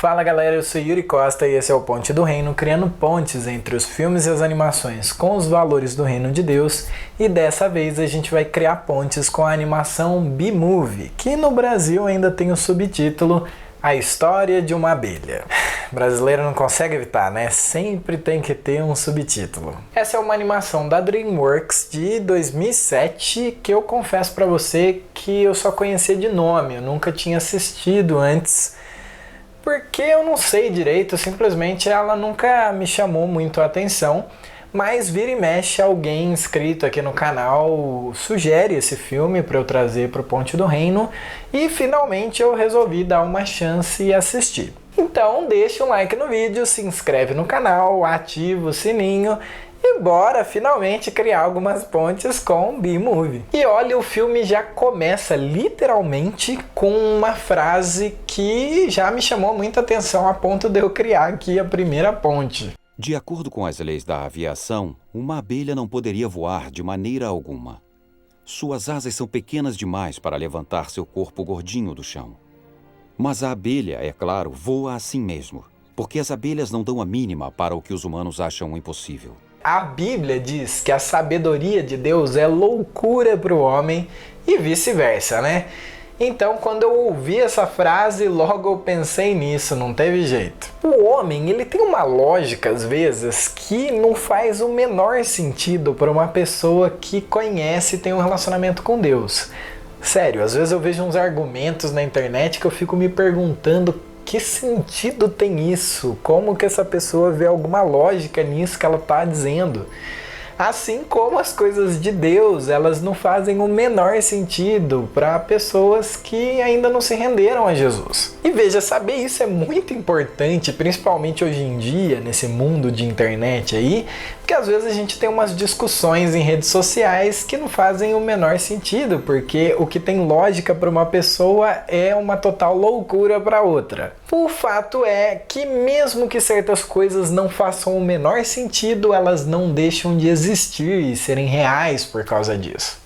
Fala galera, eu sou Yuri Costa e esse é o Ponte do Reino, criando pontes entre os filmes e as animações com os valores do Reino de Deus, e dessa vez a gente vai criar pontes com a animação B-Movie, que no Brasil ainda tem o subtítulo A História de uma Abelha. Brasileiro não consegue evitar, né? Sempre tem que ter um subtítulo. Essa é uma animação da DreamWorks de 2007 que eu confesso pra você que eu só conhecia de nome, eu nunca tinha assistido antes. Porque eu não sei direito, simplesmente ela nunca me chamou muito a atenção, mas vira e mexe alguém inscrito aqui no canal sugere esse filme para eu trazer para o Ponte do Reino e finalmente eu resolvi dar uma chance e assistir. Então deixa um like no vídeo, se inscreve no canal, ativa o sininho e bora finalmente criar algumas pontes com B-Movie. E olha, o filme já começa literalmente com uma frase que já me chamou muita atenção a ponto de eu criar aqui a primeira ponte. De acordo com as leis da aviação, uma abelha não poderia voar de maneira alguma. Suas asas são pequenas demais para levantar seu corpo gordinho do chão. Mas a abelha, é claro, voa assim mesmo, porque as abelhas não dão a mínima para o que os humanos acham impossível. A Bíblia diz que a sabedoria de Deus é loucura para o homem e vice-versa, né? Então, quando eu ouvi essa frase, logo eu pensei nisso, não teve jeito. O homem, ele tem uma lógica, às vezes, que não faz o menor sentido para uma pessoa que conhece e tem um relacionamento com Deus. Sério, às vezes eu vejo uns argumentos na internet que eu fico me perguntando que sentido tem isso? Como que essa pessoa vê alguma lógica nisso que ela está dizendo? Assim como as coisas de Deus, elas não fazem o menor sentido para pessoas que ainda não se renderam a Jesus. E veja, saber isso é muito importante, principalmente hoje em dia, nesse mundo de internet aí, porque às vezes a gente tem umas discussões em redes sociais que não fazem o menor sentido, porque o que tem lógica para uma pessoa é uma total loucura para outra. O fato é que mesmo que certas coisas não façam o menor sentido, elas não deixam de existir e serem reais por causa disso.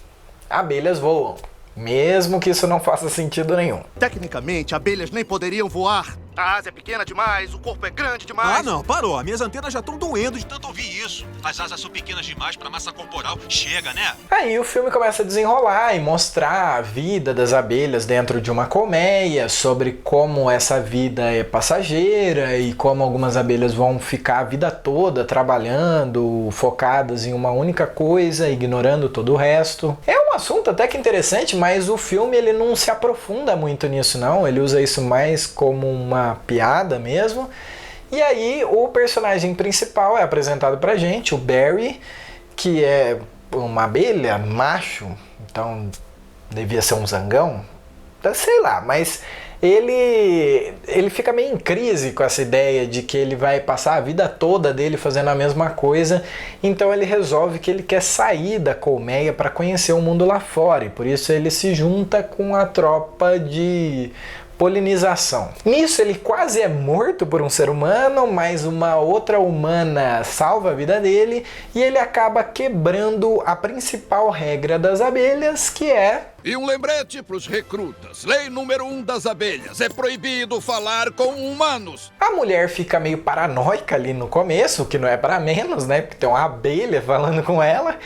Abelhas voam, mesmo que isso não faça sentido nenhum. Tecnicamente, abelhas nem poderiam voar. A asa é pequena demais, o corpo é grande demais. Ah, não, parou. Minhas antenas já estão doendo de tanto ouvir isso. As asas são pequenas demais para massa corporal. Chega, né? Aí o filme começa a desenrolar e mostrar a vida das abelhas dentro de uma colmeia, sobre como essa vida é passageira e como algumas abelhas vão ficar a vida toda trabalhando, focadas em uma única coisa, ignorando todo o resto. É um assunto até que interessante, mas o filme ele não se aprofunda muito nisso não, ele usa isso mais como uma piada mesmo. E aí o personagem principal é apresentado pra gente, o Barry, que é uma abelha, macho, então devia ser um zangão, sei lá, mas ele fica meio em crise com essa ideia de que ele vai passar a vida toda dele fazendo a mesma coisa, então ele resolve que ele quer sair da colmeia para conhecer o mundo lá fora, e por isso ele se junta com a tropa de polinização. Nisso ele quase é morto por um ser humano, mas uma outra humana salva a vida dele e ele acaba quebrando a principal regra das abelhas, que é... E um lembrete para os recrutas. Lei número 1 das abelhas. É proibido falar com humanos. A mulher fica meio paranoica ali no começo, que não é para menos, né? Porque tem uma abelha falando com ela.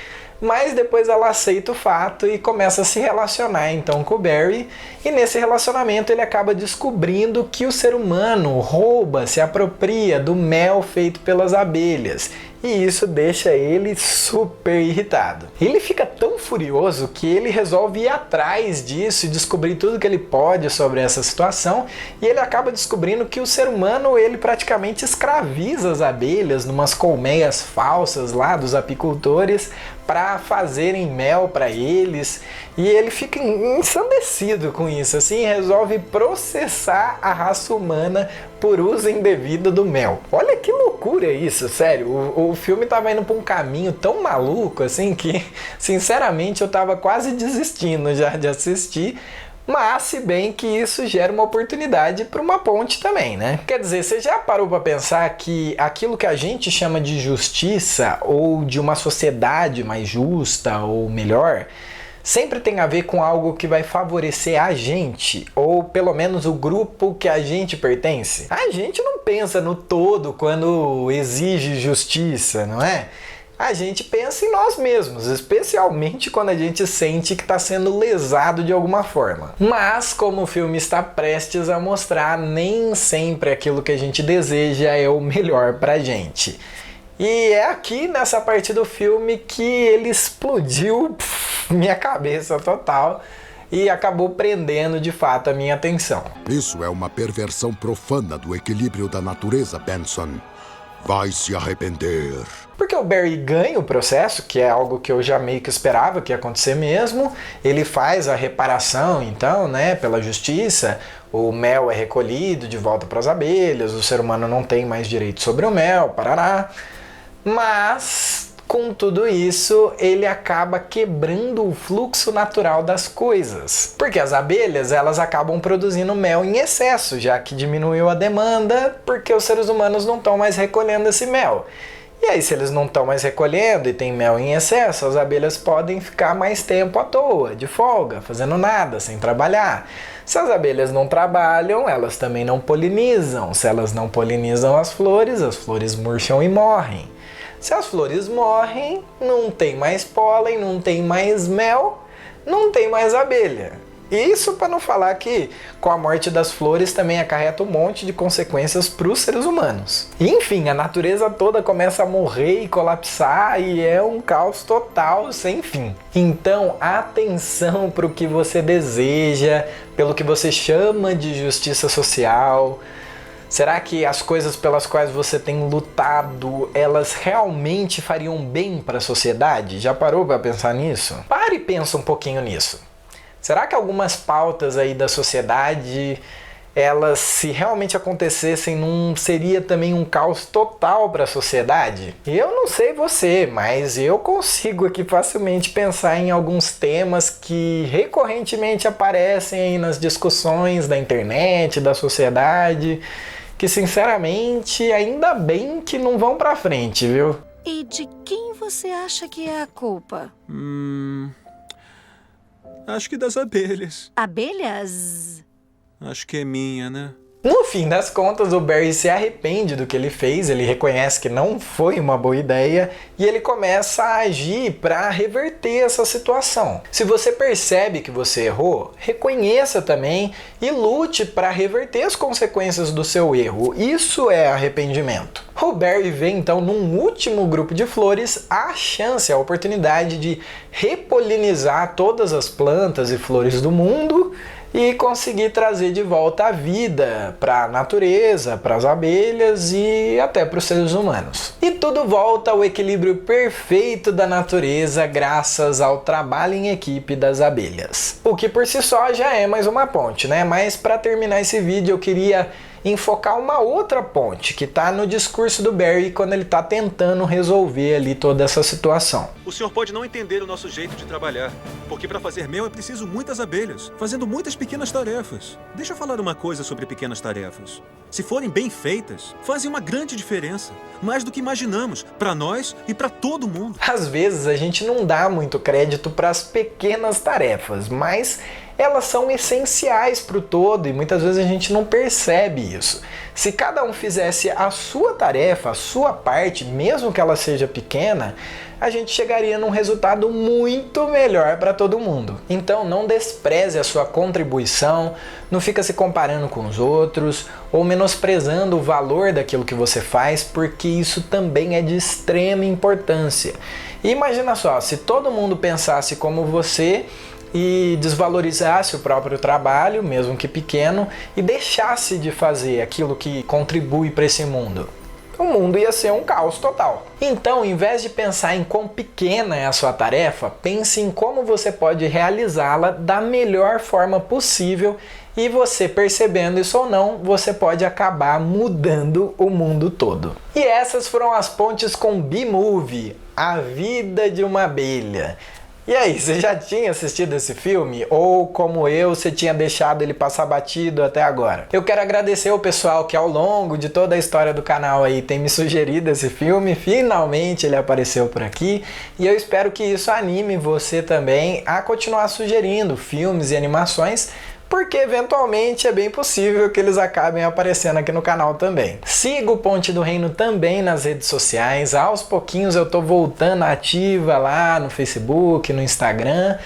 Mas depois ela aceita o fato e começa a se relacionar então com o Barry, e nesse relacionamento ele acaba descobrindo que o ser humano rouba, se apropria do mel feito pelas abelhas, e isso deixa ele super irritado. Ele fica tão furioso que ele resolve ir atrás disso e descobrir tudo que ele pode sobre essa situação, e ele acaba descobrindo que o ser humano ele praticamente escraviza as abelhas numas colmeias falsas lá dos apicultores para fazerem mel para eles, e ele fica ensandecido com isso, assim, resolve processar a raça humana por uso indevido do mel. Olha que loucura isso, sério, o filme tava indo para um caminho tão maluco assim que, sinceramente, eu tava quase desistindo já de assistir. Mas, se bem que isso gera uma oportunidade para uma ponte também, né? Quer dizer, você já parou para pensar que aquilo que a gente chama de justiça ou de uma sociedade mais justa ou melhor sempre tem a ver com algo que vai favorecer a gente, ou pelo menos o grupo que a gente pertence. A gente não pensa no todo quando exige justiça, não é? A gente pensa em nós mesmos, especialmente quando a gente sente que está sendo lesado de alguma forma. Mas, como o filme está prestes a mostrar, nem sempre aquilo que a gente deseja é o melhor pra gente. E é aqui nessa parte do filme que ele explodiu minha cabeça total e acabou prendendo de fato a minha atenção. Isso é uma perversão profana do equilíbrio da natureza, Benson. Vai se arrepender. Porque o Barry ganha o processo, que é algo que eu já meio que esperava que ia acontecer mesmo. Ele faz a reparação, então, né, pela justiça. O mel é recolhido de volta para as abelhas, o ser humano não tem mais direito sobre o mel, parará. Mas, com tudo isso, ele acaba quebrando o fluxo natural das coisas. Porque as abelhas, elas acabam produzindo mel em excesso, já que diminuiu a demanda, porque os seres humanos não estão mais recolhendo esse mel. E aí, se eles não estão mais recolhendo e tem mel em excesso, as abelhas podem ficar mais tempo à toa, de folga, fazendo nada, sem trabalhar. Se as abelhas não trabalham, elas também não polinizam. Se elas não polinizam as flores murcham e morrem. Se as flores morrem, não tem mais pólen, não tem mais mel, não tem mais abelha. Isso para não falar que com a morte das flores também acarreta um monte de consequências para os seres humanos. Enfim, a natureza toda começa a morrer e colapsar e é um caos total sem fim. Então, atenção para o que você deseja, pelo que você chama de justiça social. Será que as coisas pelas quais você tem lutado, elas realmente fariam bem para a sociedade? Já parou para pensar nisso? Pare e pensa um pouquinho nisso. Será que algumas pautas aí da sociedade, elas, se realmente acontecessem, não seria também um caos total para a sociedade? Eu não sei você, mas eu consigo aqui facilmente pensar em alguns temas que recorrentemente aparecem aí nas discussões da internet, da sociedade, que sinceramente ainda bem que não vão para frente, viu? E de quem você acha que é a culpa? Acho que das abelhas. Abelhas? Acho que é minha, né? No fim das contas, o Barry se arrepende do que ele fez, ele reconhece que não foi uma boa ideia e ele começa a agir para reverter essa situação. Se você percebe que você errou, reconheça também e lute para reverter as consequências do seu erro. Isso é arrependimento. O Barry vê então num último grupo de flores a chance, a oportunidade de repolinizar todas as plantas e flores do mundo e conseguir trazer de volta a vida para a natureza, para as abelhas e até para os seres humanos. E tudo volta ao equilíbrio perfeito da natureza graças ao trabalho em equipe das abelhas. O que por si só já é mais uma ponte, né? Mas para terminar esse vídeo eu queria enfocar uma outra ponte que está no discurso do Barry quando ele está tentando resolver ali toda essa situação. O senhor pode não entender o nosso jeito de trabalhar, porque para fazer mel é preciso muitas abelhas, fazendo muitas pequenas tarefas. Deixa eu falar uma coisa sobre pequenas tarefas. Se forem bem feitas, fazem uma grande diferença, mais do que imaginamos, para nós e para todo mundo. Às vezes a gente não dá muito crédito para as pequenas tarefas, mas elas são essenciais para o todo e muitas vezes a gente não percebe isso. Se cada um fizesse a sua tarefa, a sua parte, mesmo que ela seja pequena, a gente chegaria num resultado muito melhor para todo mundo. Então não despreze a sua contribuição, não fica se comparando com os outros ou menosprezando o valor daquilo que você faz, porque isso também é de extrema importância. E imagina só, se todo mundo pensasse como você e desvalorizasse o próprio trabalho, mesmo que pequeno, e deixasse de fazer aquilo que contribui para esse mundo, o mundo ia ser um caos total. Então, em vez de pensar em quão pequena é a sua tarefa, pense em como você pode realizá-la da melhor forma possível e você, percebendo isso ou não, você pode acabar mudando o mundo todo. E essas foram as pontes com B-Movie, A Vida de uma Abelha. E aí, você já tinha assistido esse filme? Ou, como eu, você tinha deixado ele passar batido até agora? Eu quero agradecer o pessoal que ao longo de toda a história do canal aí tem me sugerido esse filme. Finalmente ele apareceu por aqui. E eu espero que isso anime você também a continuar sugerindo filmes e animações, porque eventualmente é bem possível que eles acabem aparecendo aqui no canal também. Siga o Ponte do Reino também nas redes sociais. Aos pouquinhos eu tô voltando ativa lá no Facebook, no Instagram.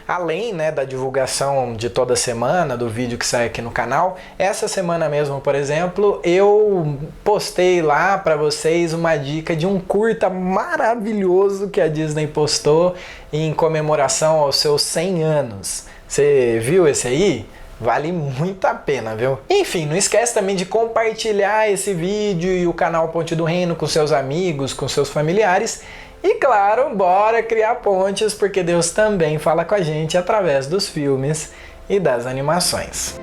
Além, né, da divulgação de toda semana do vídeo que sai aqui no canal, essa semana mesmo, por exemplo, eu postei lá para vocês uma dica de um curta maravilhoso que a Disney postou em comemoração aos seus 100 anos. Você viu esse aí? Vale muito a pena, viu? Enfim, não esquece também de compartilhar esse vídeo e o canal Ponte do Reino com seus amigos, com seus familiares. E claro, bora criar pontes, porque Deus também fala com a gente através dos filmes e das animações.